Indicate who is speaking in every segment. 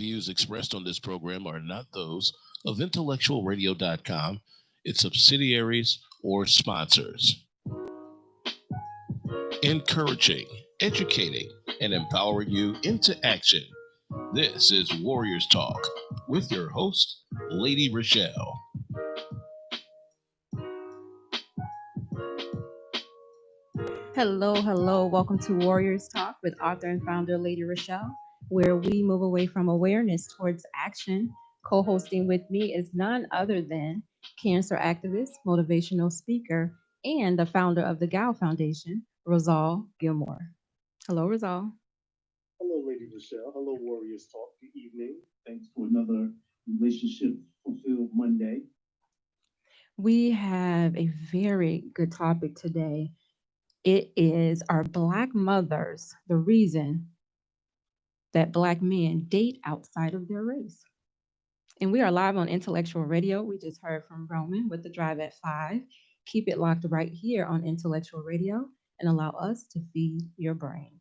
Speaker 1: Views expressed on this program are not those of IntellectualRadio.com, its subsidiaries, or sponsors. Encouraging, educating, and empowering you into action. This is Warriors Talk with your host, Lady Rochelle.
Speaker 2: Hello. Welcome to Warriors Talk with author and founder Lady Rochelle, where we move away from awareness towards action. Co hosting with me is none other than cancer activist, motivational speaker, and the founder of the Gal Foundation, Rosal Gilmore. Hello, Rosal.
Speaker 3: Hello, Lady Michelle. Hello, Warriors Talk. Good evening. Thanks for another relationship fulfilled Monday.
Speaker 2: We have a very good topic today. It is our Black mothers, the reason that Black men date outside of their race. And we are live on Intellectual Radio. We just heard from Roman with the drive at 5. Keep it locked right here on Intellectual Radio and allow us to feed your brain.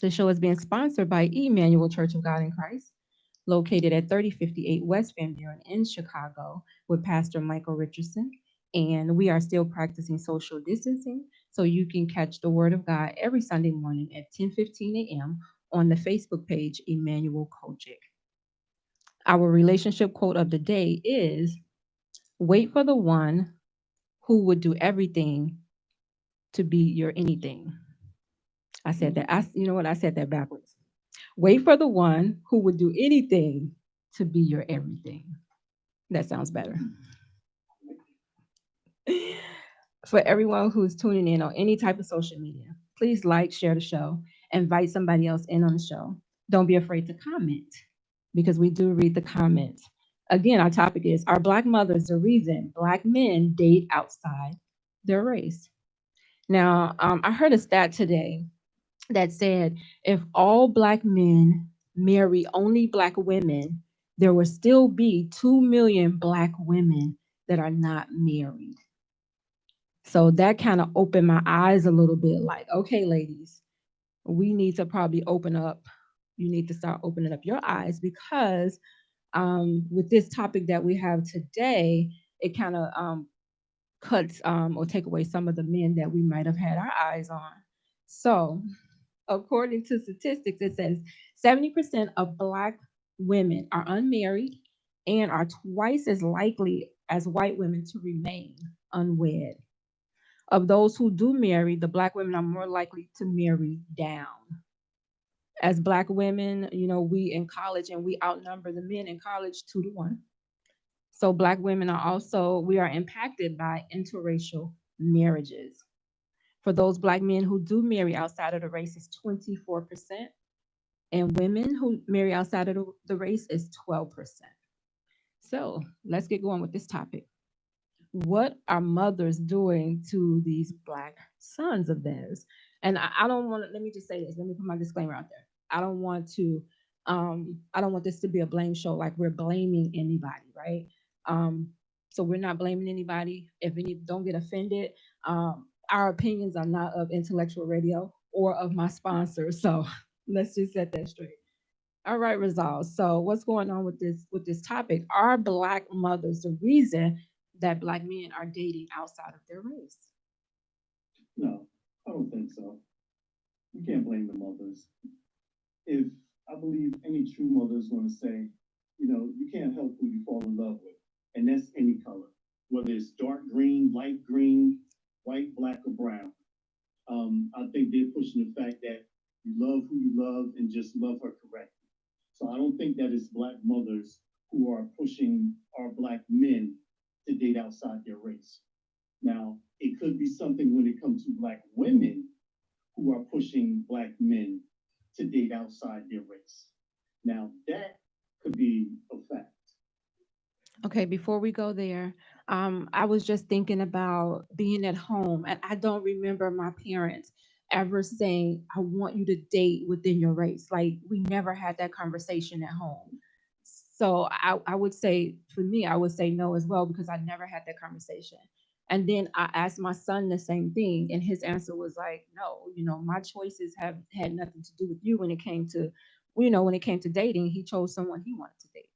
Speaker 2: The show is being sponsored by Emmanuel Church of God in Christ, located at 3058 West Van Buren in Chicago, with Pastor Michael Richardson. And we are still practicing social distancing, so you can catch the Word of God every Sunday morning at 10:15 a.m. on the Facebook page Emmanuel Kojic. Our relationship quote of the day is wait for the one who would do everything to be your anything. I said that. You know what? I said that backwards. Wait for the one who would do anything to be your everything. That sounds better. For everyone who's tuning in on any type of social media, please like, share the show, invite somebody else in on the show. Don't be afraid to comment because we do read the comments. Again, our topic is Are Black mothers the reason Black men date outside their race? Now, I heard a stat today that said if all Black men marry only Black women, there will still be 2 million Black women that are not married. So that kind of opened my eyes a little bit like, okay, ladies, we need to probably open up. You need to start opening up your eyes because with this topic that we have today, it kind of cuts or take away some of the men that we might have had our eyes on. So, according to statistics, it says 70% of Black women are unmarried and are twice as likely as white women to remain unwed. Of those who do marry, the Black women are more likely to marry down. As Black women, we in college and we outnumber the men in college 2 to 1. So Black women we are impacted by interracial marriages. For those Black men who do marry outside of the race is 24%, and women who marry outside of the race is 12%. So let's get going with this topic. What are mothers doing to these Black sons of theirs? And I don't want to, let me just say this, let me put my disclaimer out there. I don't want this to be a blame show like we're blaming anybody, right? Um, so we're not blaming anybody. If any, don't get offended. Our opinions are not of intellectual radio or of my sponsor. So let's just set that straight. All right, Resolve. So what's going on with this topic? Are Black mothers the reason that Black men are dating outside of their race?
Speaker 3: No, I don't think so. You can't blame the mothers. If I believe any true mother is going to say, you can't help who you fall in love with, and that's any color, whether it's dark green, light green, white, black, or brown. I think they're pushing the fact that you love who you love and just love her correctly. So I don't think that it's Black mothers who are pushing our Black men to date outside their race. Now, it could be something when it comes to Black women who are pushing Black men to date outside their race. Now, that could be a fact.
Speaker 2: Okay, before we go there, I was just thinking about being at home, and I don't remember my parents ever saying, I want you to date within your race. Like, we never had that conversation at home. So I would say, for me, I would say no as well because I never had that conversation. And then I asked my son the same thing, and his answer was like, no, my choices have had nothing to do with you when it came to when it came to dating, he chose someone he wanted to date.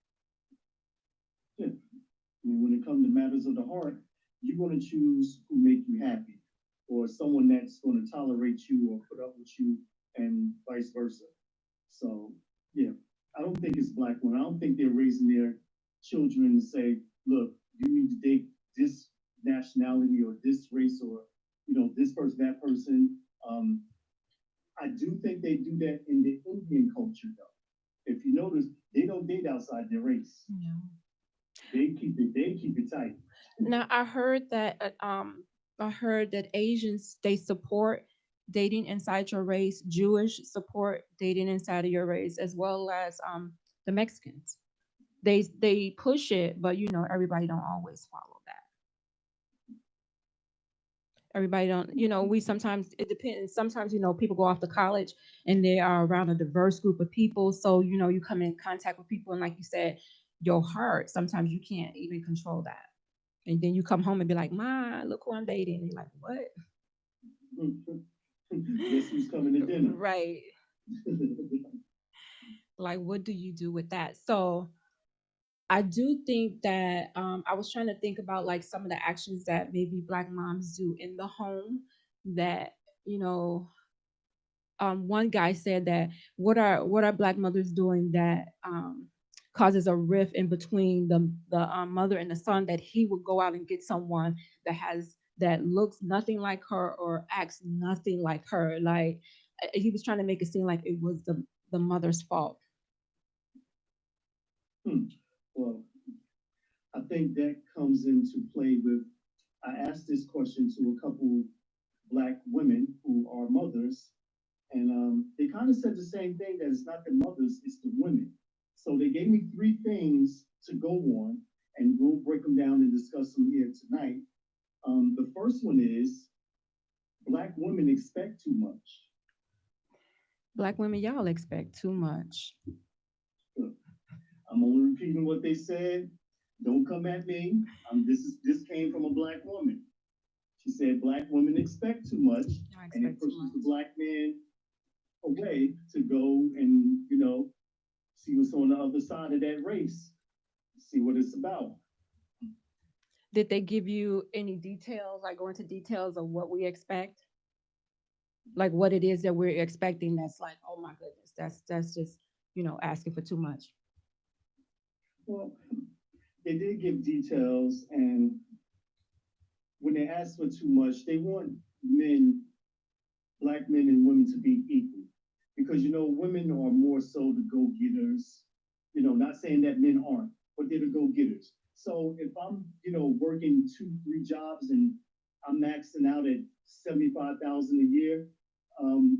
Speaker 3: Yeah. I mean, when it comes to matters of the heart, you're going to choose who make you happy, or someone that's going to tolerate you or put up with you, and vice versa. So, yeah, I don't think it's black women. I don't think they're raising their children to say, look, you need to date this nationality or this race or, this person, that person. Um, I do think they do that in the Indian culture, though. If you notice, they don't date outside their race.
Speaker 2: No.
Speaker 3: They keep it tight.
Speaker 2: Now I heard that Asians, they support dating inside your race. Jewish support dating inside of your race, as well as the Mexicans. They push it, but everybody don't always follow that. Everybody don't, we sometimes, it depends. Sometimes, people go off to college and they are around a diverse group of people. So, you come in contact with people, and like you said, your heart, sometimes you can't even control that. And then you come home and be like, Ma, look who I'm dating. And you're like, what?
Speaker 3: Guess who's coming to dinner?
Speaker 2: Right. Like, what do you do with that? So I do think that I was trying to think about like some of the actions that maybe Black moms do in the home that, you know, one guy said that what are Black mothers doing that causes a rift in between the mother and the son, that he would go out and get someone that looks nothing like her or acts nothing like her. Like he was trying to make it seem like it was the mother's fault.
Speaker 3: Well, I think that comes into play with. I asked this question to a couple black women who are mothers, and they kind of said the same thing, that it's not the mothers, it's the women. So they gave me three things to go on, and we'll break them down and discuss them here tonight. The first one is black women expect too much.
Speaker 2: Black women, y'all expect too much.
Speaker 3: Look, I'm only repeating what they said. Don't come at me. This came from a black woman. She said black women expect too much,
Speaker 2: Y'all
Speaker 3: and it
Speaker 2: expect too
Speaker 3: pushes the
Speaker 2: much.
Speaker 3: black man away to go and see what's on the other side of that race, see what it's about.
Speaker 2: Did they give you any details, like go into details of what we expect? Like what it is that we're expecting that's like, oh my goodness, that's just, asking for too much.
Speaker 3: Well, they did give details, and when they ask for too much, they want men, black men and women, to be equal, because women are more so the go getters. Not saying that men aren't, but they're the go getters. So if I'm working 2, 3 jobs and I'm maxing out at 75,000 a year,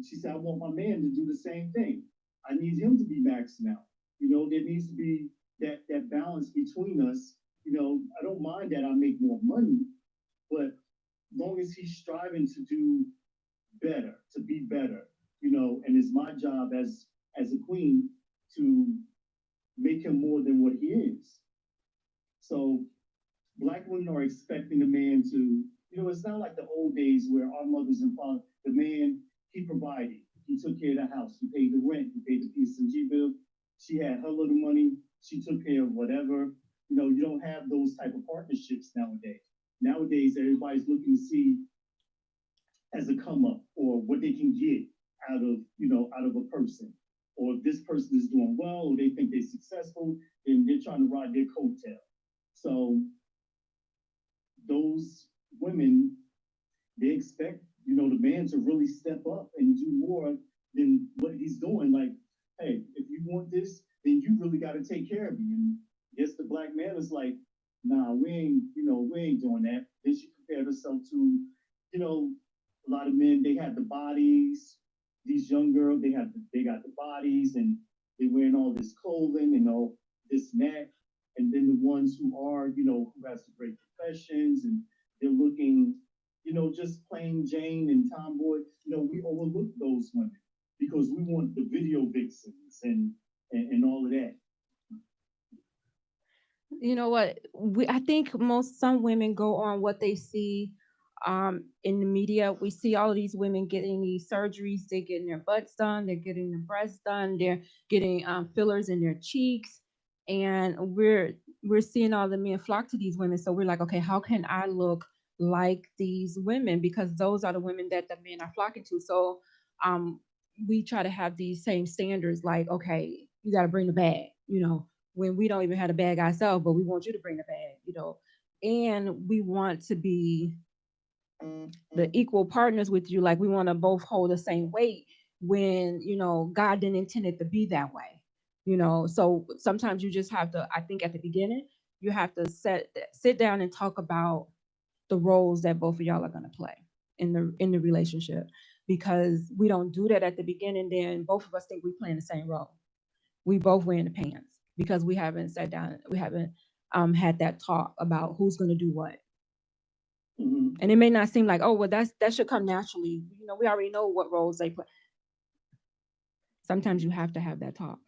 Speaker 3: she said I want my man to do the same thing. I need him to be maxing out. There needs to be that balance between us. I don't mind that I make more money, but as long as he's striving to do better, to be better, and it's my job as a queen to make him more than what he is. So black women are expecting the man to, it's not like the old days where our mothers and fathers, the man, he provided, he took care of the house, he paid the rent, he paid the PSNG bill, she had her little money, she took care of whatever. You don't have those type of partnerships nowadays. Nowadays, everybody's looking to see as a come up or what they can get out of a person. Or if this person is doing well or they think they're successful, then they're trying to ride their coattail. So those women, they expect the man to really step up and do more than what he's doing. Like, hey, if you want this, then you really got to take care of me. And I guess the black man is like, nah, we ain't doing that. Then she compared herself to, a lot of men. They had the bodies. These young girls, they got the bodies, and they wearing all this clothing and all this and that. And then the ones who are, who has the great professions, and they're looking, just plain Jane and tomboy. We overlook those women because we want the video vixens and all of that.
Speaker 2: You know what? I think some women go on what they see In the media, we see all of these women getting these surgeries. They're getting their butts done. They're getting their breasts done. They're getting fillers in their cheeks, and we're seeing all the men flock to these women. So we're like, okay, how can I look like these women? Because those are the women that the men are flocking to. So um, we try to have these same standards. Like, okay, you got to bring the bag. When we don't even have a bag ourselves, but we want you to bring the bag. And we want to be the equal partners with you. Like we want to both hold the same weight when God didn't intend it to be that way. So sometimes you just have to, I think at the beginning you have to sit down and talk about the roles that both of y'all are going to play in the relationship, because we don't do that at the beginning. Then both of us think we playing the same role. We both wearing the pants because we haven't sat down, we haven't had that talk about who's going to do what. And it may not seem like, oh, well, that should come naturally. We already know what roles they play. Sometimes you have to have that talk.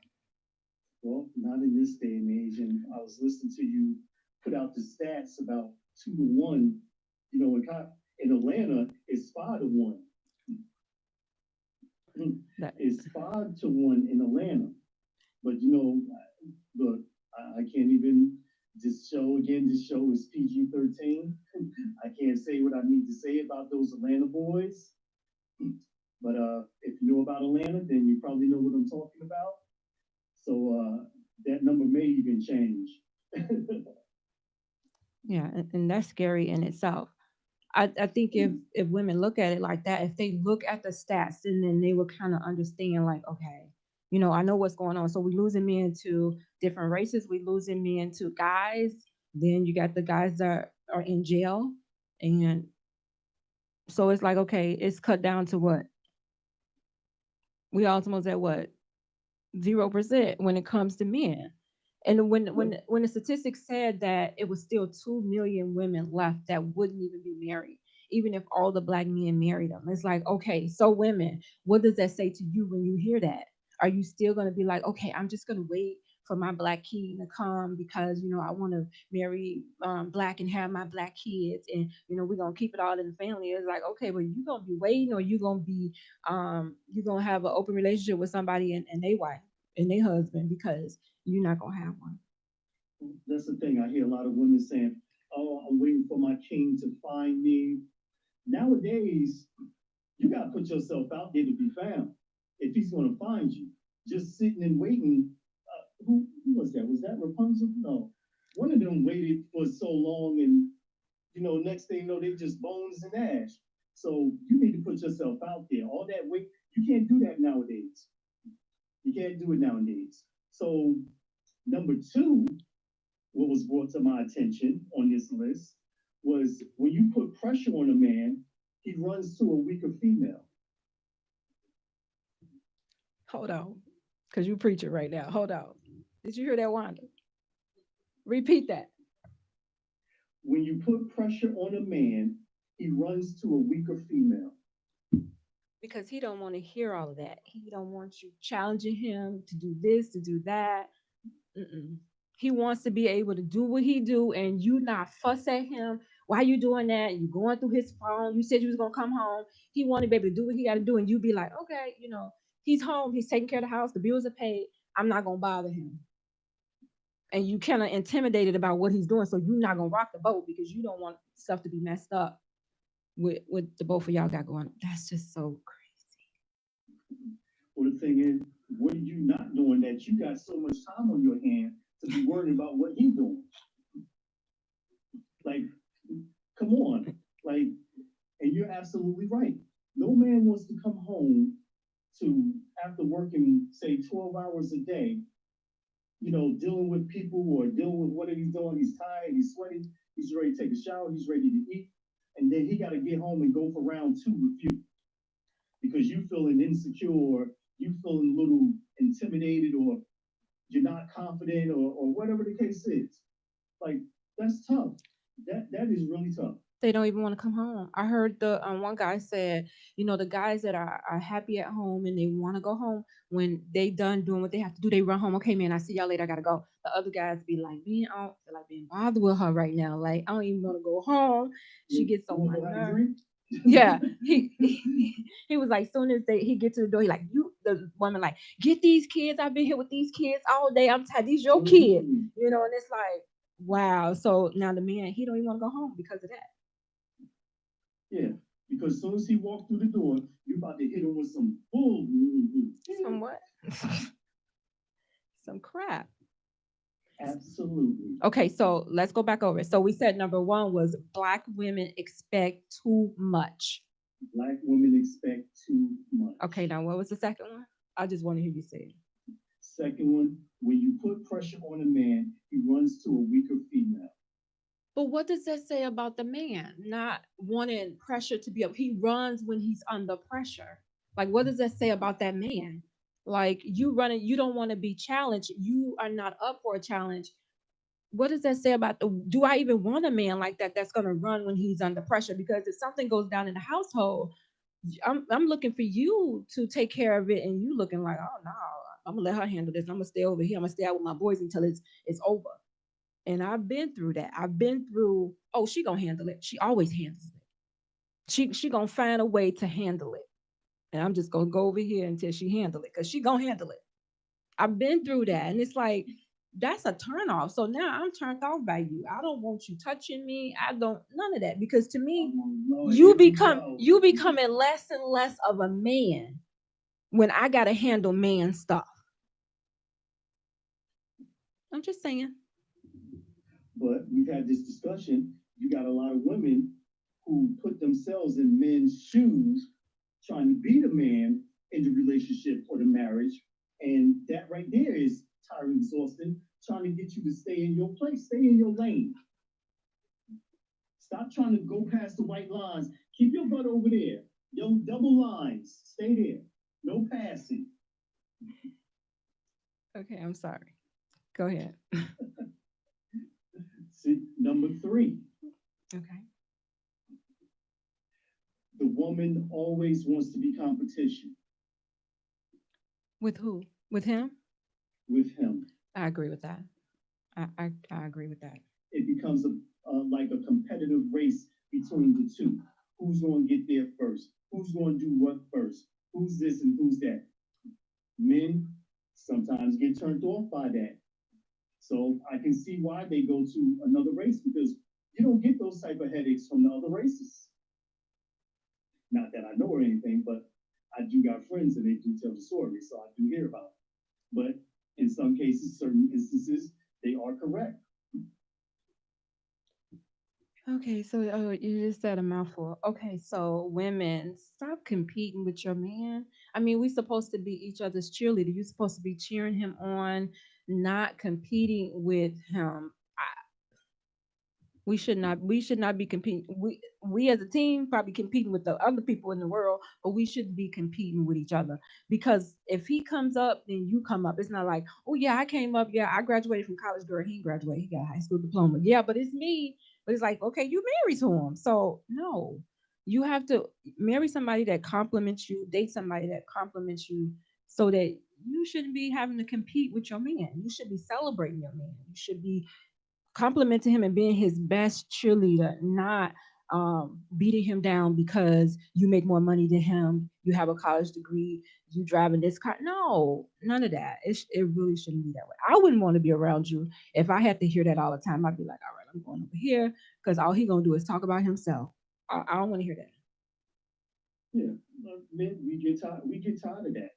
Speaker 3: Well, not in this day and age. And I was listening to you put out the stats about 2-1. In Atlanta, it's 5-1. It's 5-1 in Atlanta. But look, I can't even. This show is PG-13. I can't say what I need to say about those Atlanta boys. But if you know about Atlanta, then you probably know what I'm talking about. So that number may even change.
Speaker 2: Yeah, and that's scary in itself. I think if women look at it like that, if they look at the stats, and then they will kind of understand, like, okay, I know what's going on. So we're losing men to different races. We're losing men to guys. Then you got the guys that are in jail. And so it's like, okay, it's cut down to what? We almost at what? 0% when it comes to men. And when the statistics said that it was still 2 million women left that wouldn't even be married, even if all the black men married them, it's like, okay, so women, what does that say to you when you hear that? Are you still going to be like, okay, I'm just going to wait for my black king to come because I want to marry black and have my black kids, and we're going to keep it all in the family? It's like, okay, well, you going to be waiting, or you going to be you're going to have an open relationship with somebody and they wife and their husband, because you're not gonna have one.
Speaker 3: That's the thing. I hear a lot of women saying, "Oh, I'm waiting for my king to find me." Nowadays, you gotta put yourself out there to be found. If he's gonna find you, just sitting and waiting. Who was that? Was that Rapunzel? No, one of them waited for so long, and next thing you know, they just bones and ash. So you need to put yourself out there. All that wait, you can't do that nowadays. You can't do it nowadays. So number two, what was brought to my attention on this list was when you put pressure on a man, he runs to a weaker female.
Speaker 2: Hold on, because you preach it right now. Hold on. Did you hear that, Wanda? Repeat that.
Speaker 3: When you put pressure on a man, he runs to a weaker female.
Speaker 2: Because he don't want to hear all of that. He don't want you challenging him to do this, to do that. Mm-mm. He wants to be able to do what he do, and you not fuss at him. Why you doing that? You going through his phone. You said you was gonna come home. He want to be able to do what he got to do, and you be like, okay, he's home. He's taking care of the house. The bills are paid. I'm not gonna bother him. And you kind of intimidated about what he's doing, so you're not gonna rock the boat because you don't want stuff to be messed up with what the both of y'all got going on. That's just so crazy.
Speaker 3: Well, the thing is, what are you not doing that you got so much time on your hand to be worried about what he's doing? Like, come on. Like, and you're absolutely right. No man wants to come home to, after working, say, 12 hours a day, dealing with people or dealing with what he's doing. He's tired, he's sweaty, he's ready to take a shower, he's ready to eat. And then he got to get home and go for round two with you because you feeling insecure, or you feeling a little intimidated, or you're not confident, or whatever the case is. Like, that's tough. That is really tough.
Speaker 2: They don't even want to come home. I heard the one guy said, the guys that are happy at home and they want to go home, when they done doing what they have to do, they run home. Okay, man, I see y'all later. I gotta go. The other guys be like, man, I don't feel like being bothered with her right now. Like, I don't even want to go home. She gets
Speaker 3: You
Speaker 2: on
Speaker 3: want
Speaker 2: my
Speaker 3: to go have a
Speaker 2: nerves.
Speaker 3: drink?
Speaker 2: Yeah, he was like, soon as he get to the door, he like, you, the woman like, get these kids. I've been here with these kids all day. I'm tired. These your kids,
Speaker 3: Mhm.
Speaker 2: and it's like, wow. So now the man, he don't even want to go home because of that.
Speaker 3: Yeah, because as soon as he walked through the door, you about to hit him with some bull.
Speaker 2: Some what? Some crap.
Speaker 3: Absolutely.
Speaker 2: Okay, so let's go back over it. So we said number one was Black women expect too much.
Speaker 3: Black women expect too much.
Speaker 2: Okay, now what was the second one? I just want to hear you say it.
Speaker 3: Second one, when you put pressure on a man, he runs to a weaker female.
Speaker 2: But what does that say about the man not wanting pressure to be up? He runs when he's under pressure. Like, what does that say about that man? Like, you running, you don't want to be challenged. You are not up for a challenge. What does that say about the? Do I even want a man like that that's going to run when he's under pressure? Because if something goes down in the household, I'm looking for you to take care of it, and you looking like, oh no, I'm gonna let her handle this. I'm gonna stay over here. I'm gonna stay out with my boys until it's over. And I've been through that. I've been through, oh, she gonna handle it. She always handles it. She gonna find a way to handle it. And I'm just gonna go over here until she handle it, because she gonna handle it. I've been through that. And it's like, that's a turn off. So now I'm turned off by you. I don't want you touching me. I don't none of that. Because to me,
Speaker 3: Oh, Lord, here we go.
Speaker 2: you becoming less and less of a man when I gotta handle man stuff. I'm just saying.
Speaker 3: But we've had this discussion. You got a lot of women who put themselves in men's shoes, trying to be the man in the relationship or the marriage. And that right there is tiring, exhausting, trying to get you to stay in your place, stay in your lane. Stop trying to go past the white lines. Keep your butt over there. Yo, double lines. Stay there. No passing.
Speaker 2: Okay, I'm sorry. Go ahead.
Speaker 3: See, number three,
Speaker 2: Okay.
Speaker 3: the woman always wants to be competition
Speaker 2: With who? With him?
Speaker 3: with him.
Speaker 2: I agree with that. I agree with that.
Speaker 3: It becomes like a competitive race between the two. Who's going to get there first? Who's going to do what first? Who's this and who's that? Men sometimes get turned off by that. So I can see why they go to another race, because you don't get those type of headaches from the other races. Not that I know or anything, but I do got friends and they do tell the story, so I do hear about it. But in some cases, certain instances, they are correct.
Speaker 2: Okay, so you just said a mouthful. Okay, so women, stop competing with your man. I mean, we're supposed to be each other's cheerleader. You're supposed to be cheering him on, not competing with him. We should not be competing. We as a team probably competing with the other people in the world, but we should be competing with each other. Because if he comes up, then you come up. It's not like, oh yeah, I came up, yeah, I graduated from college, girl. He graduated, he got a high school diploma. Yeah, but it's me. But it's like, okay, you married to him. So no. You have to marry somebody that compliments you, date somebody that compliments you, so that you shouldn't be having to compete with your man. You should be celebrating your man. You should be complimenting him and being his best cheerleader, not beating him down because you make more money than him, you have a college degree, you driving this car. No, none of that. It really shouldn't be that way. I wouldn't want to be around you if I had to hear that all the time. I'd be like, all right, I'm going over here because all he gonna do is talk about himself. I don't want to hear that.
Speaker 3: Yeah, men, we get tired. We get tired of that.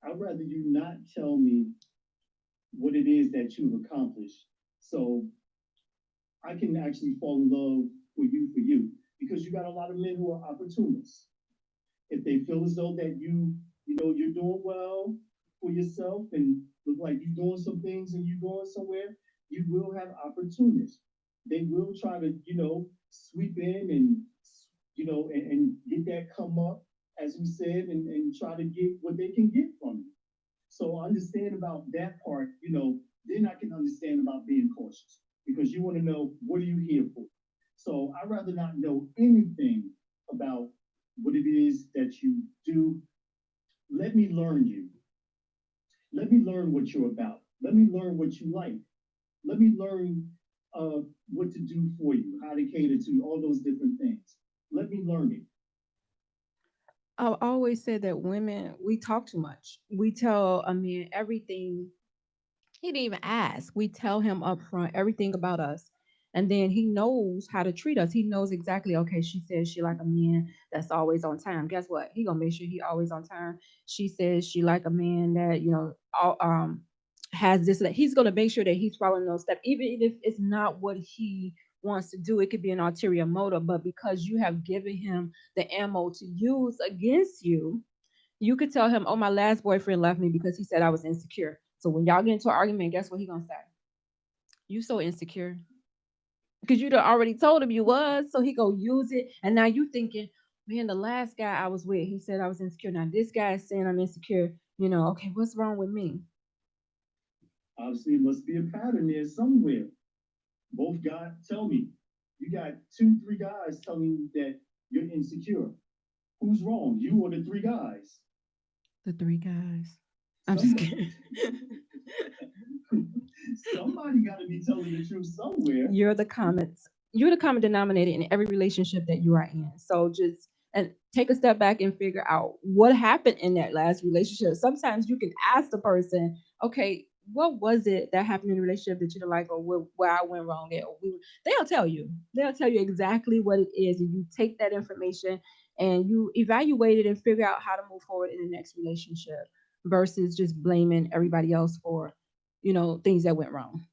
Speaker 3: I'd rather you not tell me what it is that you've accomplished, so I can actually fall in love with you for you. Because you got a lot of men who are opportunists. If they feel as though that you're doing well for yourself and look like you're doing some things and you're going somewhere, you will have opportunists. They will try to, sweep in and, and get that come up, as we said, and try to get what they can get from you. So understand about that part, then I can understand about being cautious, because you want to know, what are you here for? So I'd rather not know anything about what it is that you do. Let me learn you. Let me learn what you're about. Let me learn what you like. Let me learn what to do for you, how to cater to you, all those different things. Let me learn it.
Speaker 2: I always said that women, we talk too much. We tell a man everything. He didn't even ask. We tell him up front everything about us. And then he knows how to treat us. He knows exactly, okay, she says she like a man that's always on time. Guess what? He gonna make sure he always on time. She says she like a man that, has this, that. He's gonna make sure that he's following those steps. Even if it's not what he wants to do, it could be an ulterior motive. But because you have given him the ammo to use against you, you could tell him, "Oh, my last boyfriend left me because he said I was insecure." So when y'all get into an argument, guess what he gonna say? You so insecure because you done already told him you was. So he go use it, and now you thinking, man, the last guy I was with, he said I was insecure. Now this guy is saying I'm insecure. Okay, what's wrong with me?
Speaker 3: Obviously, it must be a pattern there somewhere. Both guys tell me. You got two, three guys telling you that you're insecure. Who's wrong? You or the three guys?
Speaker 2: The three guys. I'm just
Speaker 3: Somebody,
Speaker 2: kidding.
Speaker 3: somebody got to be telling the truth somewhere.
Speaker 2: You're the common denominator in every relationship that you are in. So just and take a step back and figure out what happened in that last relationship. Sometimes you can ask the person, okay, what was it that happened in the relationship that you didn't like, or where I went wrong at? They'll tell you. They'll tell you exactly what it is, and you take that information and you evaluate it and figure out how to move forward in the next relationship versus just blaming everybody else for things that went wrong.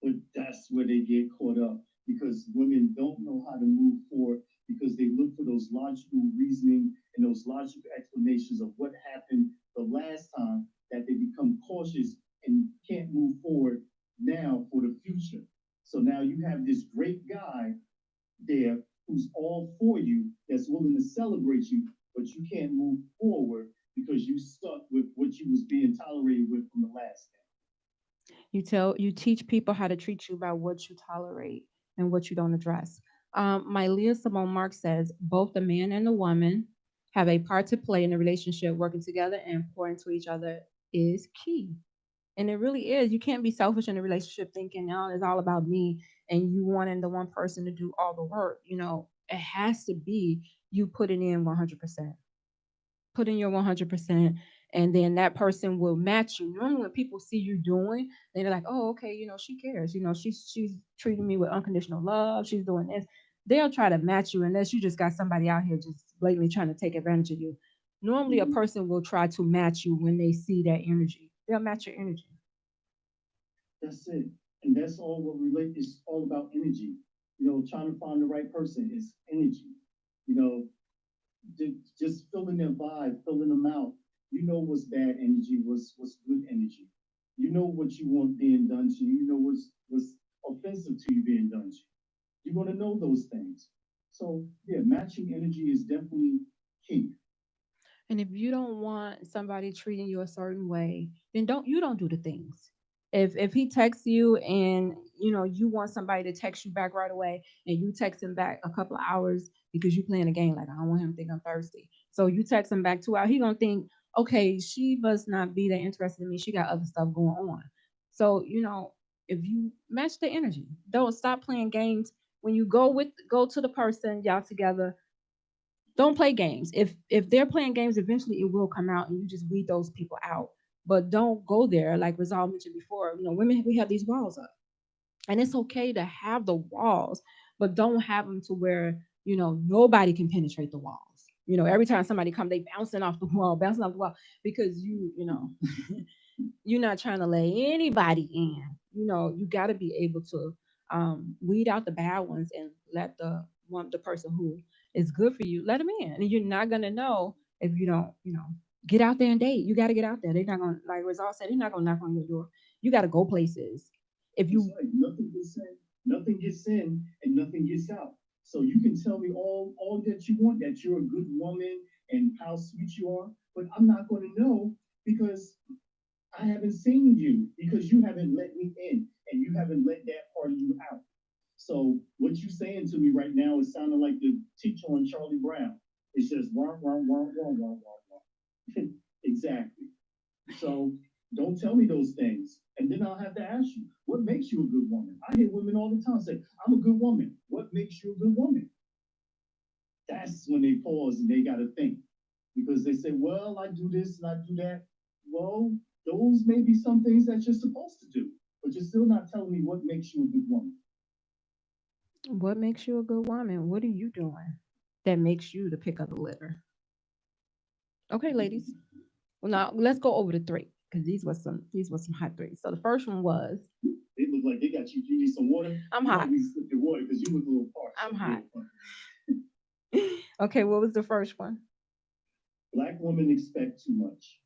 Speaker 3: But that's where they get caught up because women don't know how to move forward because they look for those logical reasoning and those logical explanations of what happened the last time that they become cautious and can't move forward now for the future. So now you have this great guy there who's all for you, that's willing to celebrate you, but you can't move forward because you stuck with what you was being tolerated with from the last guy.
Speaker 2: You teach people how to treat you by what you tolerate and what you don't address. My Leah Simone Mark says both the man and the woman have a part to play in the relationship. Working together and pouring to each other is key. And it really is. You can't be selfish in a relationship thinking, oh, it's all about me and you wanting the one person to do all the work. It has to be you putting in 100%. Put in your 100%, and then that person will match you. Normally when people see you doing, they're like, oh, okay, she cares, she's treating me with unconditional love, she's doing this. They'll try to match you unless you just got somebody out here just blatantly trying to take advantage of you. Normally a
Speaker 3: Mhm.
Speaker 2: person will try to match you when they see that energy. They'll match your energy.
Speaker 3: That's it. And that's all what relate is all about energy. Trying to find the right person is energy. You know, just feeling their vibe, filling them out. You know what's bad energy, what's good energy. You know what you want being done to you. You know what's offensive to you being done to you. You're gonna know those things. So yeah, matching energy is definitely key.
Speaker 2: And if you don't want somebody treating you a certain way, then don't do the things. If he texts you and you want somebody to text you back right away, and you text him back a couple of hours because you playing a game, like I don't want him to think I'm thirsty. So you text him back 2 hours, he gonna think, okay, she must not be that interested in me. She got other stuff going on. So if you match the energy, don't stop playing games. When you go to the person, y'all together, don't play games. If they're playing games, eventually it will come out, and you just weed those people out. But don't go there, like Rizal mentioned before. Women, we have these walls up, and it's okay to have the walls, but don't have them to where nobody can penetrate the walls. Every time somebody come, they bouncing off the wall, because you're not trying to let anybody in. You got to be able to weed out the bad ones and let the person who is good for you, let them in. And you're not gonna know if you don't, get out there and date. You got to get out there. They're not gonna, like Rizal said, they're not gonna knock on your door. You got to go places. If
Speaker 3: It's
Speaker 2: you
Speaker 3: like nothing gets in, and nothing gets out. So you can tell me all that you want, that you're a good woman and how sweet you are, but I'm not going to know because I haven't seen you because you haven't let me in and you haven't let that part of you out. So what you saying to me on Charlie Brown. It's just wah, wah, wah, wah, wah, wah, wah. Exactly. So don't tell me those things. And then I'll have to ask you, what makes you a good woman? I hear women all the time say, I'm a good woman. What makes you a good woman? That's when they pause and they got to think. Because they say, well, I do this and I do that. Well, those may be some things that you're supposed to do, but you're still not telling me what makes you a good woman.
Speaker 2: What makes you a good woman? What are you doing that makes you the pick of the litter? Okay, ladies. Well, now let's go over the three because these were some hot threes. So the first one was
Speaker 3: They look like they got you. You need some water.
Speaker 2: I'm
Speaker 3: You
Speaker 2: hot.
Speaker 3: might need to sip your water because you look a little parched.
Speaker 2: I'm hot. Okay, what was the first one?
Speaker 3: Black women expect too much.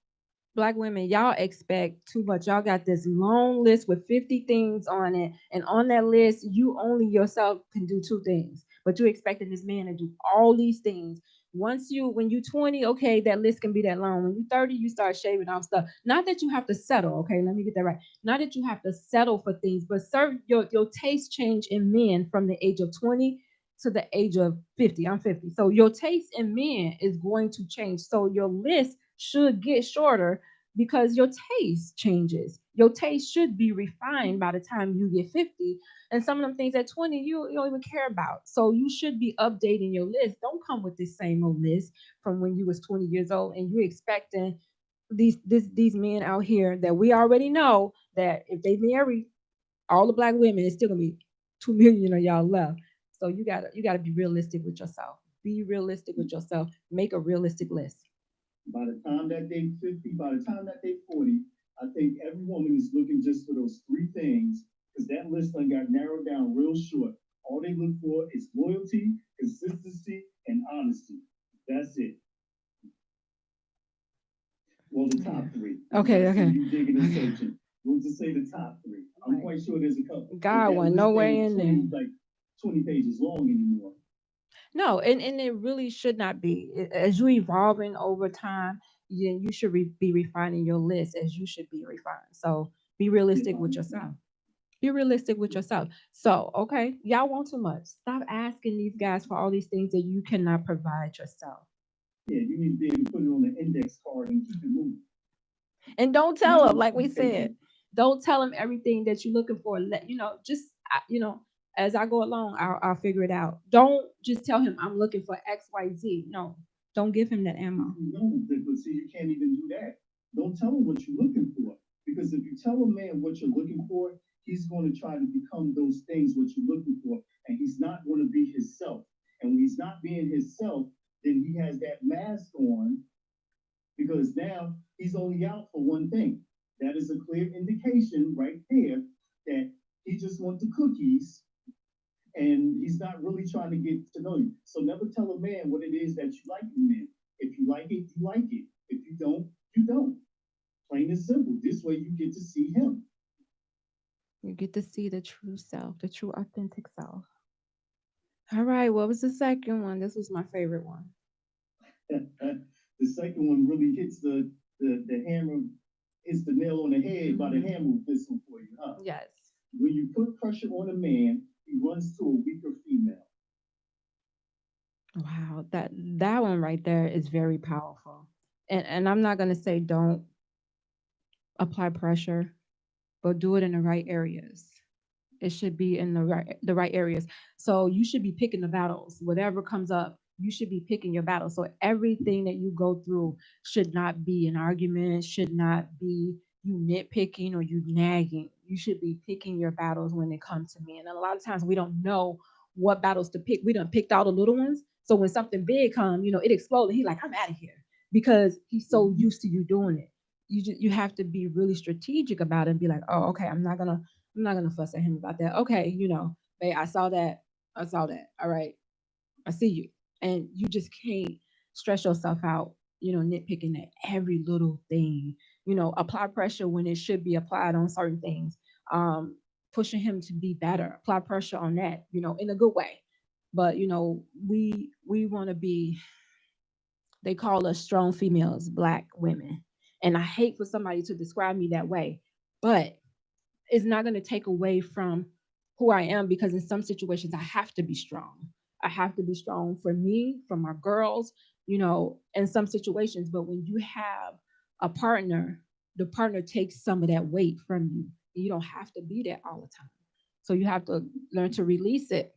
Speaker 2: Black women, y'all expect too much. Y'all got this long list with 50 things on it. And on that list, you only yourself can do two things. But you expecting this man to do all these things. When you 20, okay, that list can be that long. When you 30, you start shaving off stuff. Not that you have to settle, okay? Let me get that right. Not that you have to settle for things, but your taste change in men from the age of 20 to the age of 50. I'm 50. So your taste in men is going to change. So your list should get shorter because your taste changes. Your taste should be refined by the time you get 50. And some of them things at 20 you don't even care about. So you should be updating your list. Don't come with this same old list from when you was 20 years old and you're expecting these men out here that we already know that if they marry all the black women, it's still gonna be 2 million of y'all left. So you gotta be realistic with yourself. Be realistic with yourself. Make a realistic list.
Speaker 3: By the time that they 50, by the time that they 40, I think every woman is looking just for those three things because that list done got narrowed down real short. All they look for is loyalty, consistency, and honesty. That's it. Well, the top three.
Speaker 2: Okay, okay.
Speaker 3: You digging and searching. We'll just say the top three. I'm quite sure there's a couple.
Speaker 2: God went nowhere in there.
Speaker 3: Like 20 pages long anymore.
Speaker 2: No, and it really should not be. As you evolving over time, you should be refining your list as you should be refined. So be realistic with yourself. Be realistic with yourself. So, okay, y'all want too much. Stop asking these guys for all these things that you cannot provide yourself.
Speaker 3: Yeah, you need to be able to put it on the index card and keep it moving.
Speaker 2: And don't tell them, like we said, don't tell them everything that you're looking for. As I go along, I'll figure it out. Don't just tell him I'm looking for X, Y, Z. No, don't give him that ammo.
Speaker 3: No, but see, you can't even do that. Don't tell him what you're looking for. Because if you tell a man what you're looking for, he's going to try to become those things what you're looking for. And he's not going to be himself. And when he's not being himself, then he has that mask on because now he's only out for one thing. That is a clear indication right there that he just wants the cookies and he's not really trying to get to know you. So never tell a man what it is that you like in a man. If you like it, you like it. If you don't, you don't. Plain and simple. This way you get to see him.
Speaker 2: You get to see the true self, the true authentic self. All right, what was the second one? This was my favorite one.
Speaker 3: The second one really hits the hammer, hits the nail on the head by the hammer with this one for you, huh?
Speaker 2: Yes.
Speaker 3: When you put pressure on a man, he runs to a weaker female.
Speaker 2: Wow, that one right there is very powerful. And I'm not gonna say don't apply pressure, but do it in the right areas. It should be in the right areas. So you should be picking the battles. Whatever comes up, you should be picking your battle. So everything that you go through should not be an argument, should not be you nitpicking or you nagging. You should be picking your battles when it comes to me. And a lot of times we don't know what battles to pick. We done picked all the little ones. So when something big comes, it explodes. He's like, I'm out of here because he's so used to you doing it. You have to be really strategic about it and be like, oh, okay, I'm not gonna fuss at him about that. Okay, babe, I saw that. I saw that. All right. I see you. And you just can't stress yourself out, nitpicking at every little thing. Apply pressure when it should be applied on certain things. Um, Pushing him to be better. Apply pressure on that, in a good way. But we want to be, they call us strong females, black women. And I hate for somebody to describe me that way. But it's not going to take away from who I am because in some situations I have to be strong. I have to be strong for me, for my girls, in some situations. But when you have a partner, the partner takes some of that weight from you. You don't have to be there all the time. So you have to learn to release it.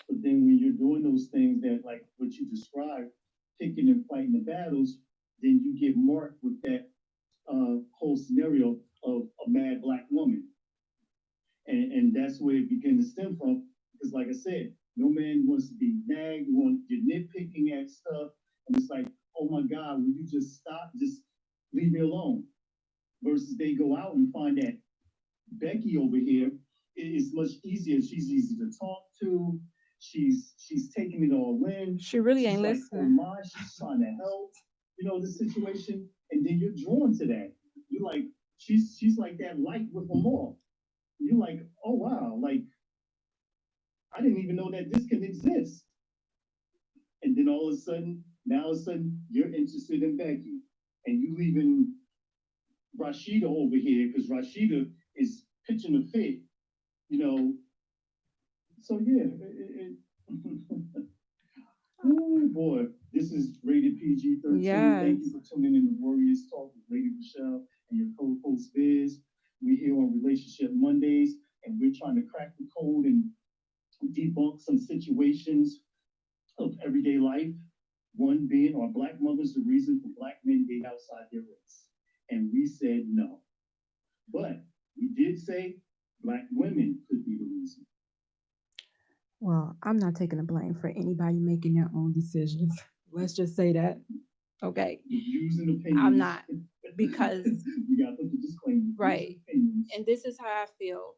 Speaker 3: But then when you're doing those things that, like what you described, picking and fighting the battles, then you get marked with that whole scenario of a mad black woman. And that's where it begins to stem from. Because, like I said, no man wants to be nagged, you're nitpicking at stuff. And it's like, oh my God, will you just stop? Just leave me alone. Versus they go out and find that Becky over here is much easier. She's easy to talk to. She's taking it all in.
Speaker 2: She really
Speaker 3: she's
Speaker 2: ain't
Speaker 3: like, oh
Speaker 2: listening.
Speaker 3: my, she's trying to help, the situation. And then you're drawn to that. You're like, she's like that light with them all. You're like, oh wow, like I didn't even know that this can exist. And then all of a sudden, you're interested in Becky, and you leaving Rashida over here because Rashida is pitching a fit, you know. So yeah, oh boy, this is rated PG-13.
Speaker 2: Yes.
Speaker 3: Thank you for tuning in to Warriors Talk with Lady Rochelle and your co-host Biz. We're here on Relationship Mondays, and we're trying to crack the code and debunk some situations of everyday life. One being, are black mothers the reason for black men date outside their race? And we said no. But we did say black women could be the reason.
Speaker 2: Well, I'm not taking the blame for anybody making their own decisions. Let's just say that. Okay.
Speaker 3: The views and opinions.
Speaker 2: I'm not, because
Speaker 3: we got to put the disclaimer.
Speaker 2: Right. And this is how I feel.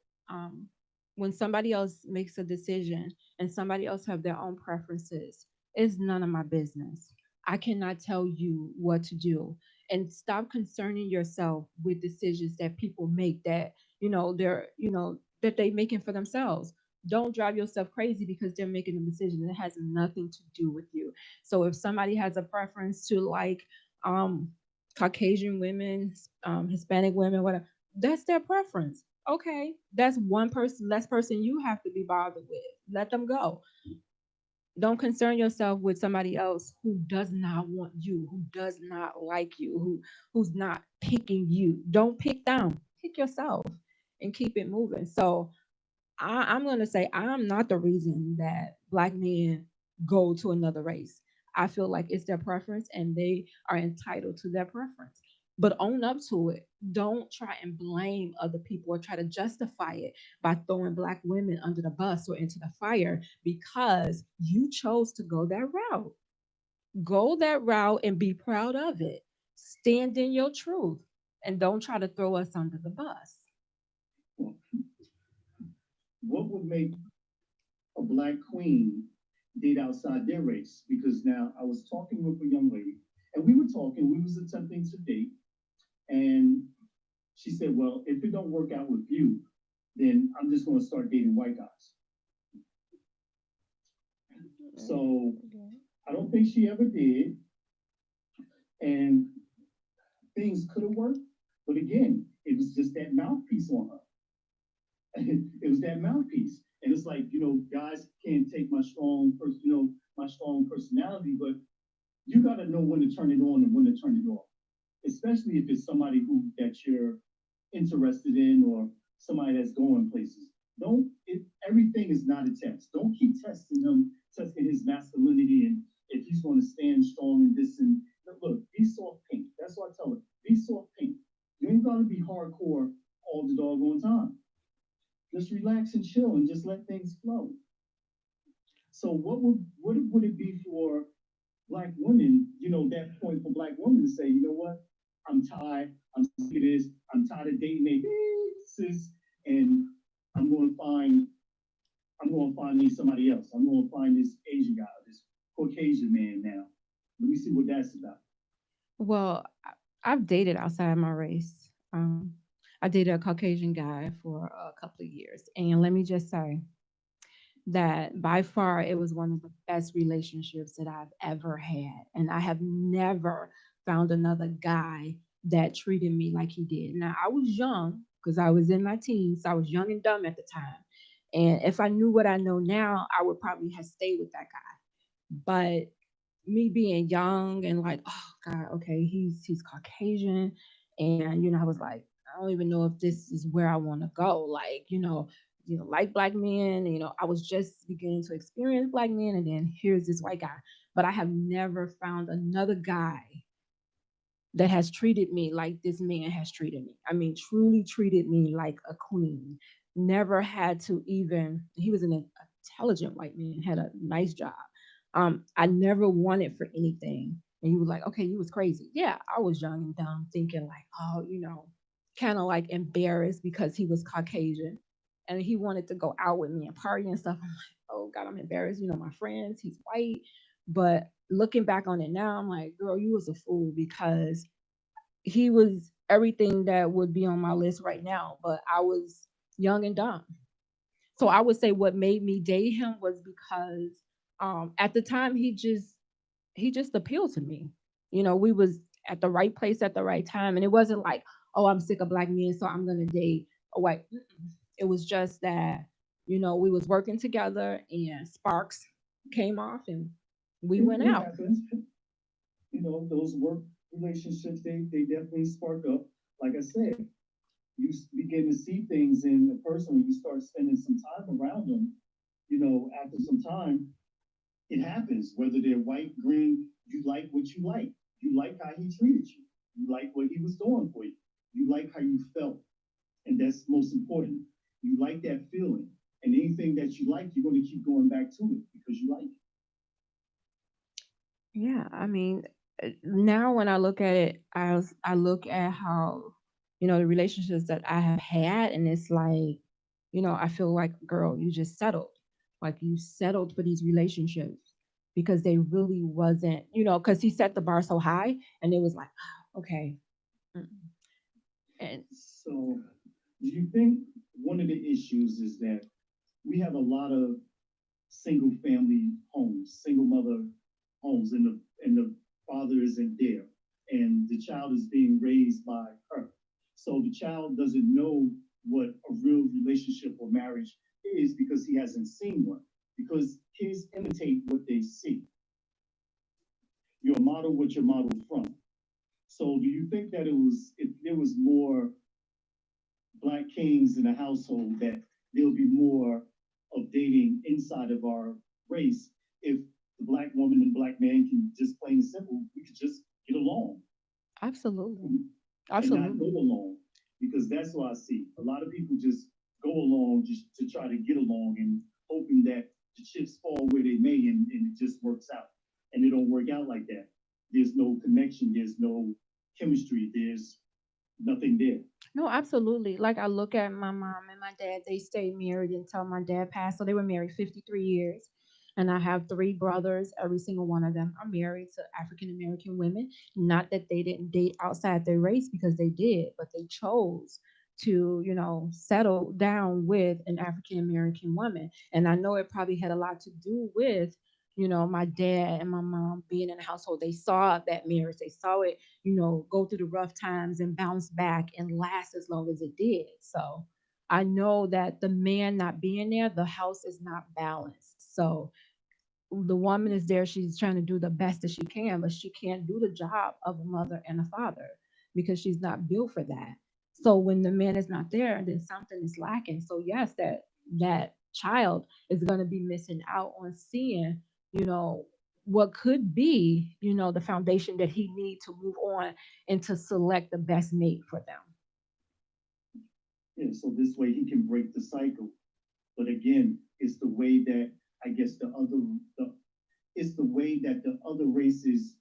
Speaker 2: When somebody else makes a decision and somebody else have their own preferences, it's none of my business. I cannot tell you what to do. And stop concerning yourself with decisions that people make that, that they making for themselves. Don't drive yourself crazy because they're making a decision that has nothing to do with you. So if somebody has a preference to like um Caucasian women, Hispanic women, whatever, that's their preference. Okay, that's one person, less person you have to be bothered with. Let them go. Don't concern yourself with somebody else who does not want you, who does not like you, who's not picking you. Don't pick them. Pick yourself and keep it moving. So I'm going to say I'm not the reason that black men go to another race. I feel like it's their preference and they are entitled to their preference. But own up to it. Don't try and blame other people or try to justify it by throwing black women under the bus or into the fire because you chose to go that route. Go that route and be proud of it. Stand in your truth and don't try to throw us under the bus.
Speaker 3: What would make a black queen date outside their race? Because now I was talking with a young lady, and we was attempting to date, and she said, well, if it don't work out with you, then I'm just going to start dating white guys. So I don't think she ever did, and things could have worked, but again, it was just that mouthpiece on her. It was that mouthpiece. And it's like, guys can't take my my strong personality, but you got to know when to turn it on and when to turn it off, especially if it's somebody that you're interested in or somebody that's going places. Everything is not a test. Don't keep testing him, testing his masculinity and if he's going to stand strong in this and look, be soft pink. That's what I tell her. Be soft pink. You ain't got to be hardcore all the doggone time. Just relax and chill and just let things flow. So what would it be for black women, that point for black women to say, you know what? I'm tired. I'm sick of this. I'm tired of dating a sis, and I'm going to find me somebody else. I'm going to find this Asian guy, this Caucasian man now. Let me see what that's about.
Speaker 2: Well, I've dated outside my race. I dated a Caucasian guy for a couple of years. And let me just say that by far it was one of the best relationships that I've ever had. And I have never found another guy that treated me like he did. Now, I was young because I was in my teens. So I was young and dumb at the time. And if I knew what I know now, I would probably have stayed with that guy. But me being young and like, oh God, okay, he's Caucasian, and I was like, I don't even know if this is where I want to go. Like, like black men, I was just beginning to experience black men, and then here's this white guy. But I have never found another guy that has treated me like this man has treated me. I mean, truly treated me like a queen. Never had to even, he was an intelligent white man, had a nice job. I never wanted for anything. And you were like, okay, you was crazy. Yeah, I was young and dumb, thinking like, oh, kind of like embarrassed because he was Caucasian and he wanted to go out with me and party and stuff. I'm like, oh God, I'm embarrassed. My friends, he's white. But looking back on it now, I'm like, girl, you was a fool because he was everything that would be on my list right now, but I was young and dumb. So I would say what made me date him was because at the time he just appealed to me. We was at the right place at the right time, and it wasn't like, oh, I'm sick of black men, so I'm gonna date a white. It was just that we was working together, and sparks came off, and we went
Speaker 3: It
Speaker 2: out.
Speaker 3: happens. Those work relationships, they definitely spark up. Like I said, begin to see things in a person when you start spending some time around them. After some time, it happens. Whether they're white, green, you like what you like. You like how he treated you. You like what he was doing for you. You like how you felt, and that's most important. You like that feeling, and anything that you like, you're going to keep going back to it because you like it.
Speaker 2: Yeah, I mean, now when I look at it, I look at how, the relationships that I have had, and it's like, I feel like, girl, you just settled. Like you settled for these relationships because they really wasn't, because he set the bar so high, and it was like, okay. Mm. And
Speaker 3: So, do you think one of the issues is that we have a lot of single family homes, single mother homes, and the father isn't there, and the child is being raised by her. So the child doesn't know what a real relationship or marriage is because he hasn't seen one. Because kids imitate what they see. You're a model what you're modeled from. So do you think that if there was more black kings in a household, that there'll be more of dating inside of our race if the black woman and black man can just plain and simple, we could just get along
Speaker 2: absolutely,
Speaker 3: and not go
Speaker 2: absolutely.
Speaker 3: along, because that's what I see. A lot of people just go along just to try to get along and hoping that the chips fall where they may, and it just works out. And it don't work out like that. There's no connection, there's no chemistry, there's nothing there.
Speaker 2: No, absolutely. Like I look at my mom and my dad, they stayed married until my dad passed. So they were married 53 years. And I have three brothers. Every single one of them are married to African American women. Not that they didn't date outside their race, because they did, but they chose to, settle down with an African American woman. And I know it probably had a lot to do with, my dad and my mom being in a household. They saw that marriage, they saw it, go through the rough times and bounce back and last as long as it did. So I know that the man not being there, the house is not balanced. So the woman is there, she's trying to do the best that she can, but she can't do the job of a mother and a father because she's not built for that. So when the man is not there, then something is lacking. So yes, that child is going to be missing out on seeing, you know, what could be, the foundation that he need to move on and to select the best mate for them.
Speaker 3: Yeah, so this way he can break the cycle. But again, it's the way that I guess it's the way that the other races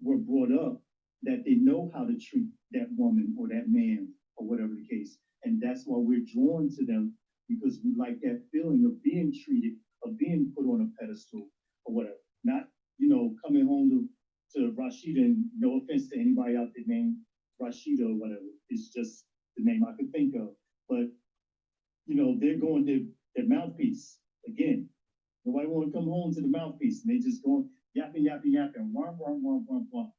Speaker 3: were brought up, that they know how to treat that woman or that man or whatever the case. And that's why we're drawn to them, because we like that feeling of being treated, of being put on a pedestal or whatever. Not, coming home to Rashida, and no offense to anybody out there named Rashida or whatever. It's just the name I could think of. But, they're going to their mouthpiece again. Nobody want to come home to the mouthpiece, and they just going yapping, yapping, yapping, wah, wah, wah, wah, wah.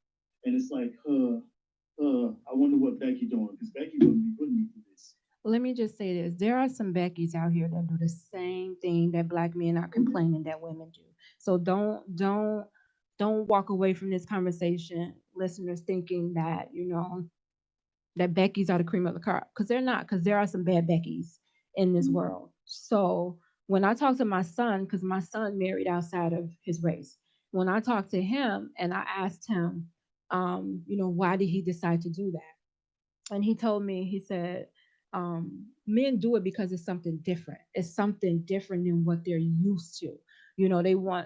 Speaker 3: And it's like, I wonder what Becky doing, because Becky wouldn't be putting me through this.
Speaker 2: Let me just say this. There are some Beckys out here that do the same thing that black men are complaining that women do. So don't walk away from this conversation, listeners, thinking that, that Becky's are the cream of the crop. Because they're not, because there are some bad Beckys in this world. So when I talk to my son, because my son married outside of his race, when I talked to him and I asked him, why did he decide to do that? And he told me, he said, men do it because it's something different. It's something different than what they're used to.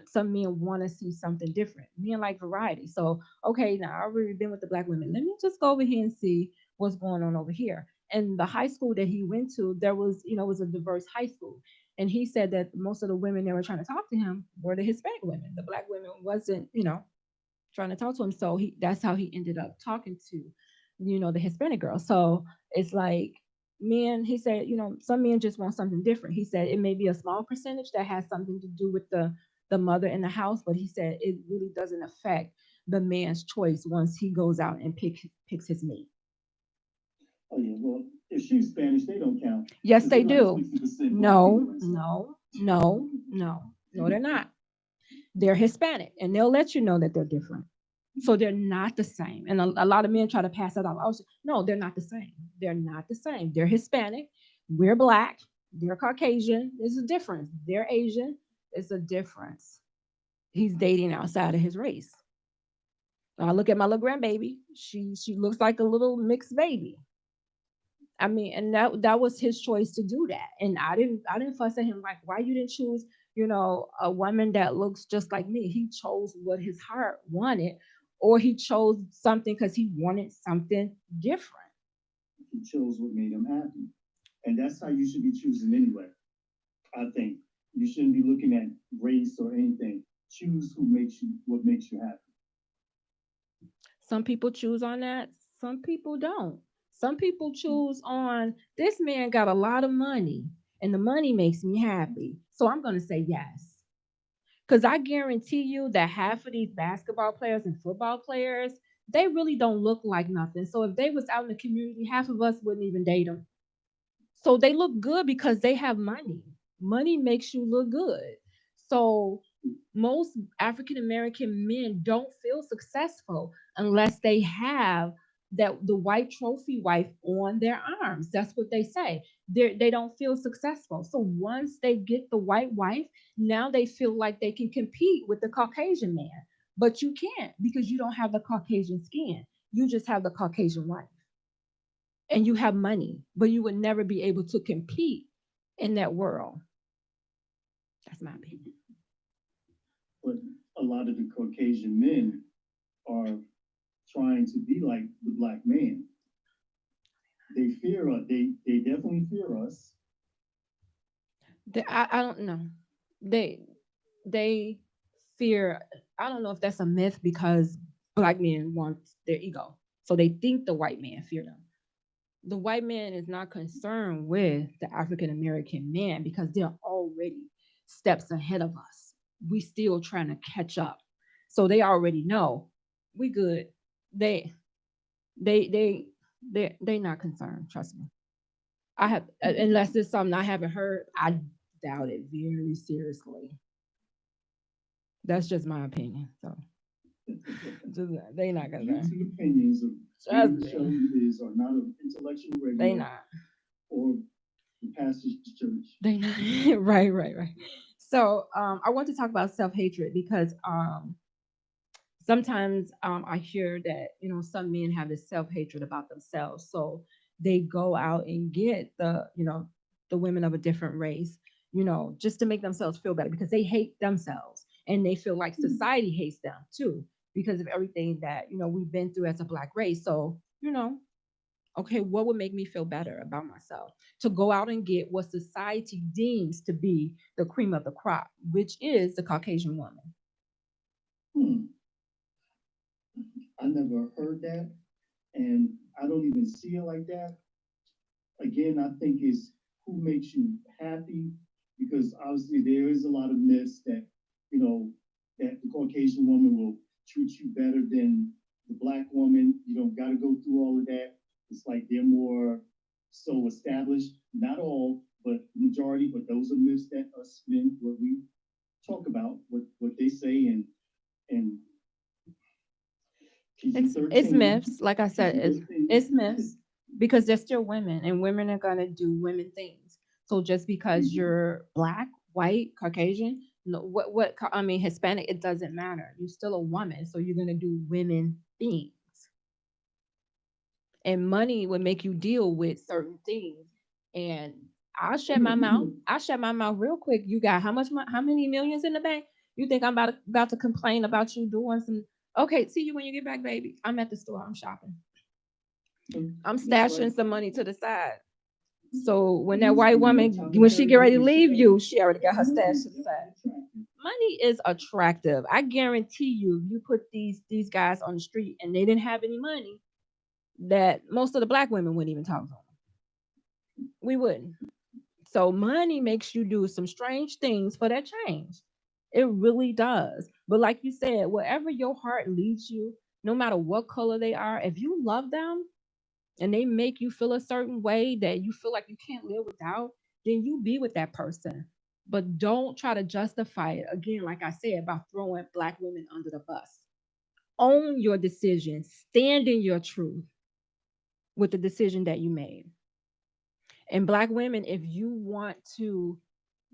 Speaker 2: Some men want to see something different. Men like variety. So, okay, now I've already been with the black women. Let me just go over here and see what's going on over here. And the high school that he went to, there was, it was a diverse high school. And he said that most of the women that were trying to talk to him were the Hispanic women. The black women wasn't, trying to talk to him. So that's how he ended up talking to, the Hispanic girl. So it's like men, he said, some men just want something different. He said it may be a small percentage that has something to do with the mother in the house, but he said it really doesn't affect the man's choice once he goes out and picks his mate.
Speaker 3: Oh yeah, well, if she's Spanish, they don't count.
Speaker 2: Yes, they do. No,
Speaker 3: Anyway,
Speaker 2: no, they're not. They're Hispanic, and they'll let you know that they're different. So they're not the same. And a lot of men try to pass that off. No, they're not the same. They're not the same. They're Hispanic. We're black. They're Caucasian. There's a difference. They're Asian. It's a difference. He's dating outside of his race. I look at my little grandbaby. She looks like a little mixed baby. I mean, and that was his choice to do that. And I didn't fuss at him like, why you didn't choose, a woman that looks just like me. He chose what his heart wanted, or he chose something because he wanted something different.
Speaker 3: He chose what made him happy, and that's how you should be choosing anyway. I think you shouldn't be looking at race or anything. Choose what makes you happy.
Speaker 2: Some people choose on that. Some people don't. Some people choose on this man got a lot of money and the money makes me happy. So I'm going to say yes. Because I guarantee you that half of these basketball players and football players, they really don't look like nothing. So if they was out in the community, half of us wouldn't even date them. So they look good because they have money. Money makes you look good. So most African American men don't feel successful unless they have the white trophy wife on their arms. That's what they say. They don't feel successful. So once they get the white wife, now they feel like they can compete with the Caucasian man. But you can't because you don't have the Caucasian skin. You just have the Caucasian wife and you have money, but you would never be able to compete in that world. That's my opinion.
Speaker 3: But a lot of the Caucasian men are trying to be like the black man. They fear us. They definitely fear us.
Speaker 2: I don't know. They fear. I don't know if that's a myth because black men want their ego, so they think the white man fear them. The white man is not concerned with the African American man because they're already steps ahead of us. We still trying to catch up. So they already know we good. They they they they not concerned, trust me. I have unless it's something I haven't heard, I doubt it very seriously. That's just my opinion. So just, they not
Speaker 3: Views
Speaker 2: concerned.
Speaker 3: and opinions of
Speaker 2: Trust
Speaker 3: the show
Speaker 2: me.
Speaker 3: is are not of intellectual
Speaker 2: They
Speaker 3: radio
Speaker 2: not.
Speaker 3: or the pastor's church.
Speaker 2: They not. Right. So I want to talk about self-hatred because sometimes I hear that some men have this self-hatred about themselves, so they go out and get the women of a different race, just to make themselves feel better because they hate themselves and they feel like society hates them too because of everything that we've been through as a black race. So okay, what would make me feel better about myself? To go out and get what society deems to be the cream of the crop, which is the Caucasian woman.
Speaker 3: Hmm. I never heard that, and I don't even see it like that. Again, I think is who makes you happy, because obviously there is a lot of myths that you know that the Caucasian woman will treat you better than the black woman. You don't got to go through all of that. It's like they're more so established. Not all, but majority. But those are myths that us men, what we talk about, what they say, and
Speaker 2: It's
Speaker 3: PG-13.
Speaker 2: myths. Like I said, it's myths because they're still women, and women are gonna do women things. So just because you're black, white, Caucasian, no, I mean Hispanic, it doesn't matter. You're still a woman, so you're gonna do women things. And money would make you deal with certain things. And I'll shut my mouth. I'll shut my mouth real quick. You got how many millions in the bank? You think I'm about to complain about you doing some? Okay, see you when you get back, baby. I'm at the store. I'm shopping. I'm stashing some money to the side. So when that white woman, when she get ready to leave you, she already got her stash to the side. Money is attractive. I guarantee you, you put these guys on the street and they didn't have any money, that most of the black women wouldn't even talk to them. We wouldn't. So money makes you do some strange things for that change. It really does. But like you said, wherever your heart leads you, no matter what color they are, if you love them and they make you feel a certain way that you feel like you can't live without, then you be with that person. But don't try to justify it again, like I said, by throwing black women under the bus. Own your decision, stand in your truth with the decision that you made. And black women, if you want to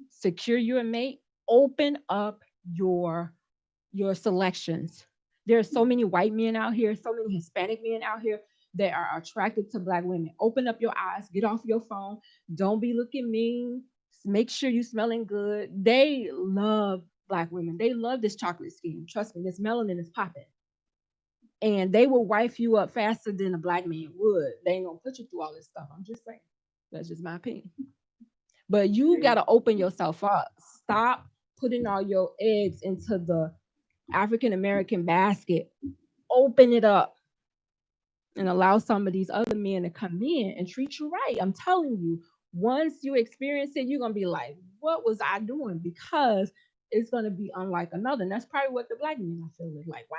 Speaker 2: secure your mate, open up your selections. There are so many white men out here, so many Hispanic men out here that are attracted to black women. Open up your eyes, get off your phone. Don't be looking mean. Make sure you smelling good. They love black women. They love this chocolate skin. Trust me, this melanin is popping. And they will wife you up faster than a black man would. They ain't gonna put you through all this stuff. I'm just saying. That's just my opinion. But you gotta open yourself up. Stop putting all your eggs into the African American basket. Open it up and allow some of these other men to come in and treat you right. I'm telling you, once you experience it, you're gonna be like, what was I doing? Because it's gonna be unlike another. And that's probably what the black men I feel is like, wow.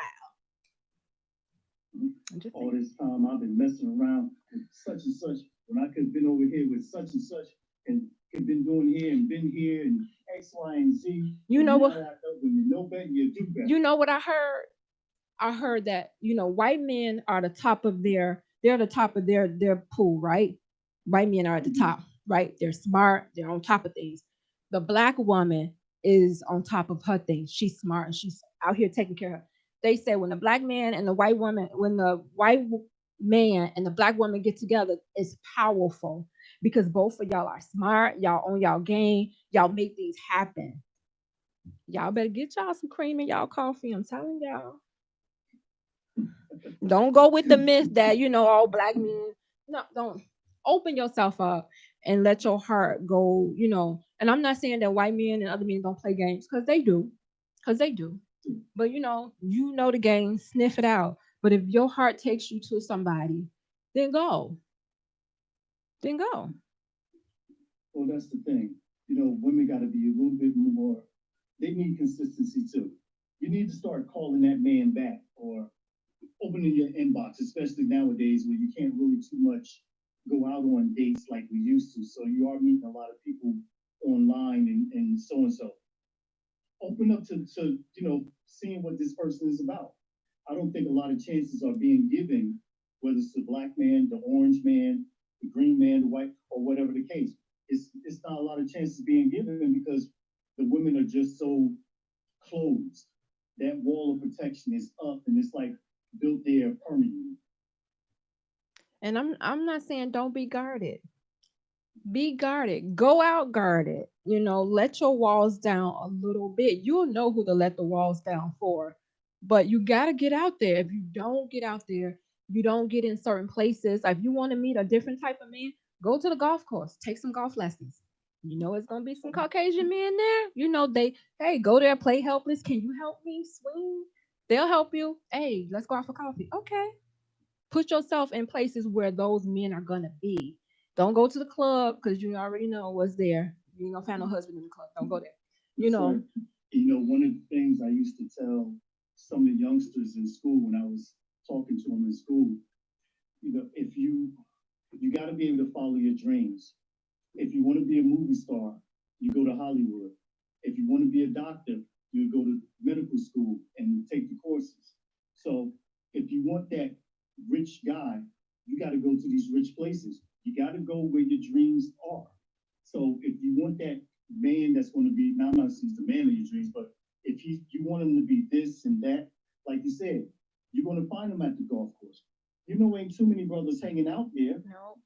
Speaker 3: All this time I've been messing around with such and such when I could have been over here with such and such and could have been doing here and been here and X, Y, and Z.
Speaker 2: You know what?
Speaker 3: When you know better, you do better.
Speaker 2: You know what I heard? I heard that, white men are the top of they're the top of their pool, right? White men are at the top, right? They're smart, they're on top of things. The black woman is on top of her things. She's smart and she's out here taking care of her. They say when the black man and the white woman, when the white man and the black woman get together, it's powerful because both of y'all are smart, y'all own y'all game, y'all make things happen. Y'all better get y'all some cream in y'all coffee. I'm telling y'all. Don't go with the myth that all black men. No, don't. Open yourself up and let your heart go. And I'm not saying that white men and other men don't play games because they do. But the game, sniff it out. But if your heart takes you to somebody, then go. Then go.
Speaker 3: Well, that's the thing. Women got to be a little bit more. They need consistency too. You need to start calling that man back or opening your inbox, especially nowadays where you can't really too much go out on dates like we used to. So you are meeting a lot of people online and so and so. Open up to seeing what this person is about. I don't think a lot of chances are being given, whether it's the black man, the orange man, the green man, the white, or whatever the case. It's not a lot of chances being given because the women are just so closed. That wall of protection is up and it's like built there permanently.
Speaker 2: And I'm not saying don't be guarded. Be guarded. Go out guarded. Let your walls down a little bit. You'll know who to let the walls down for. But you got to get out there. If you don't get out there, you don't get in certain places. If you want to meet a different type of man, go to the golf course. Take some golf lessons. It's going to be some Caucasian men there. Hey, go there, play helpless. Can you help me swing? They'll help you. Hey, let's go out for coffee. Okay. Put yourself in places where those men are going to be. Don't go to the club because you already know what's there. You ain't gonna find no husband in the club. Don't go there.
Speaker 3: One of the things I used to tell some of the youngsters in school when I was talking to them in school, if you You got to be able to follow your dreams. If you want to be a movie star, you go to Hollywood. If you want to be a doctor, you go to medical school and take the courses. So if you want that rich guy, you got to go to these rich places. You got to go where your dreams are. So if you want that man that's going to be, now I'm not saying he's the man of your dreams, but if you want him to be this and that, like you said, you're going to find him at the golf course. You know, ain't too many brothers hanging out there.
Speaker 2: No.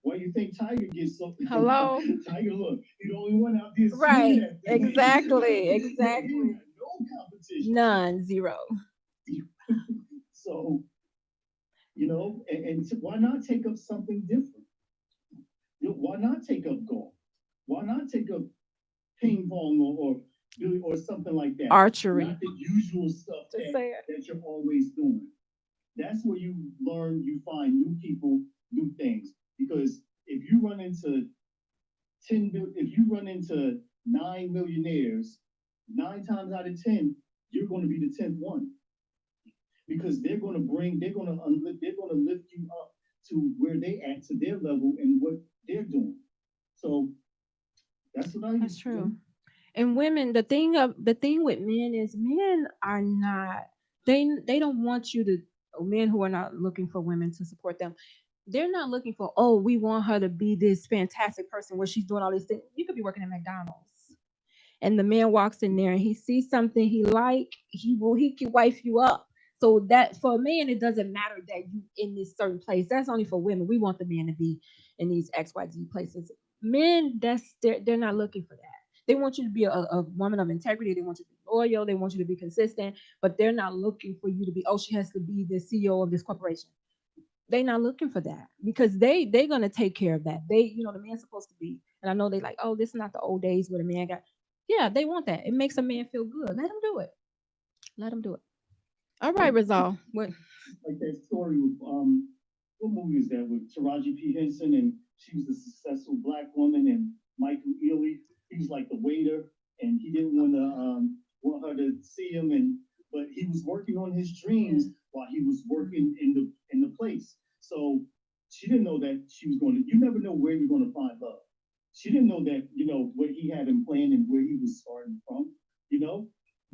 Speaker 3: Why you think Tiger gets so?
Speaker 2: Hello.
Speaker 3: Tiger, look, he's the only one out there.
Speaker 2: Right.
Speaker 3: That thing.
Speaker 2: Exactly.
Speaker 3: He
Speaker 2: Exactly.
Speaker 3: ain't got no competition.
Speaker 2: None. Zero.
Speaker 3: So, and why not take up something different? Why not take up golf? Why not take up ping pong or something like that?
Speaker 2: Archery.
Speaker 3: Not the usual stuff that you're always doing. That's where you learn, you find new people, new things. Because if you run into 9 millionaires, 9 times out of 10, you're going to be the 10th one. Because they're going to lift you up to where they at, to their level and what they're doing. So that's what I
Speaker 2: That's true. And women, the thing with men is men are not, they don't want you to, men who are not looking for women to support them, they're not looking for, oh, we want her to be this fantastic person where she's doing all these things. You could be working at McDonald's and the man walks in there and he sees something he he can wife you up. So that for a man, it doesn't matter that you in this certain place. That's only for women. We want the man to be in these XYZ places. Men, they're not looking for that. They want you to be a woman of integrity. They want you to be loyal. They want you to be consistent, but they're not looking for you to be, oh, she has to be the CEO of this corporation. They're not looking for that because they're gonna take care of that. The man's supposed to be, and I know they like, oh, this is not the old days where the man got. Yeah, they want that. It makes a man feel good. Let him do it. Let him do it. All right, Rizal. What?
Speaker 3: Like that story with what movie is that with Taraji P. Henson and she was a successful black woman and Michael Ealy, he was like the waiter and he didn't want her to see him but he was working on his dreams while he was working in the place. So she didn't know that she was going to. You never know where you're going to find love. She didn't know that what he had in plan and where he was starting from.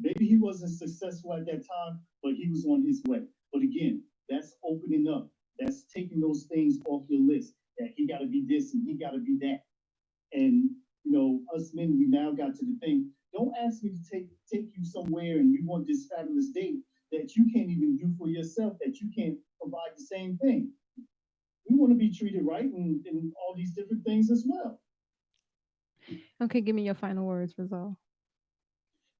Speaker 3: Maybe he wasn't successful at that time, but he was on his way. But again, that's opening up. That's taking those things off your list. That he got to be this and he got to be that. And us men, we now got to the thing. Don't ask me to take you somewhere and you want this fabulous date that you can't even do for yourself, that you can't provide the same thing. We want to be treated right and all these different things as well.
Speaker 2: Okay, give me your final words, Rizal.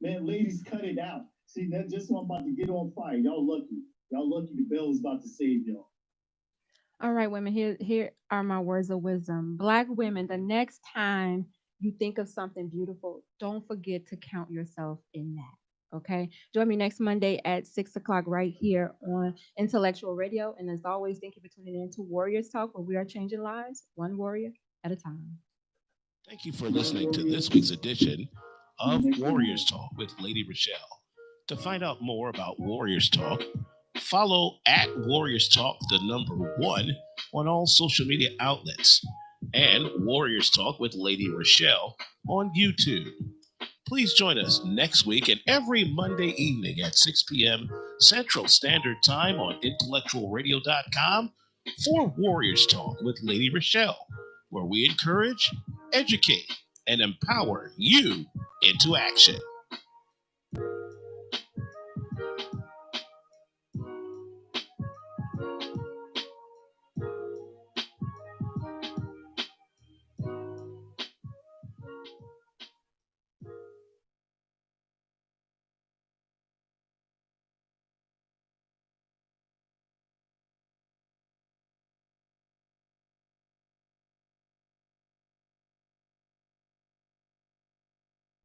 Speaker 3: Man, ladies, cut it out. See, that's just what I'm about to get on fire. Y'all lucky. Y'all lucky the bell is about to save y'all.
Speaker 2: All right, women, here are my words of wisdom. Black women, the next time you think of something beautiful, don't forget to count yourself in that. Okay. Join me next Monday at 6:00 right here on Intellectual Radio. And as always, thank you for tuning in to Warriors Talk, where we are changing lives one warrior at a time.
Speaker 1: Thank you for listening to this week's edition of Warriors Talk with Lady Rochelle. To find out more about Warriors Talk, follow at Warriors Talk, the number 1, on all social media outlets, and Warriors Talk with Lady Rochelle on YouTube. Please join us next week and every Monday evening at 6 p.m. Central Standard Time on IntellectualRadio.com for Warriors Talk with Lady Rochelle, where we encourage, educate, and empower you into action.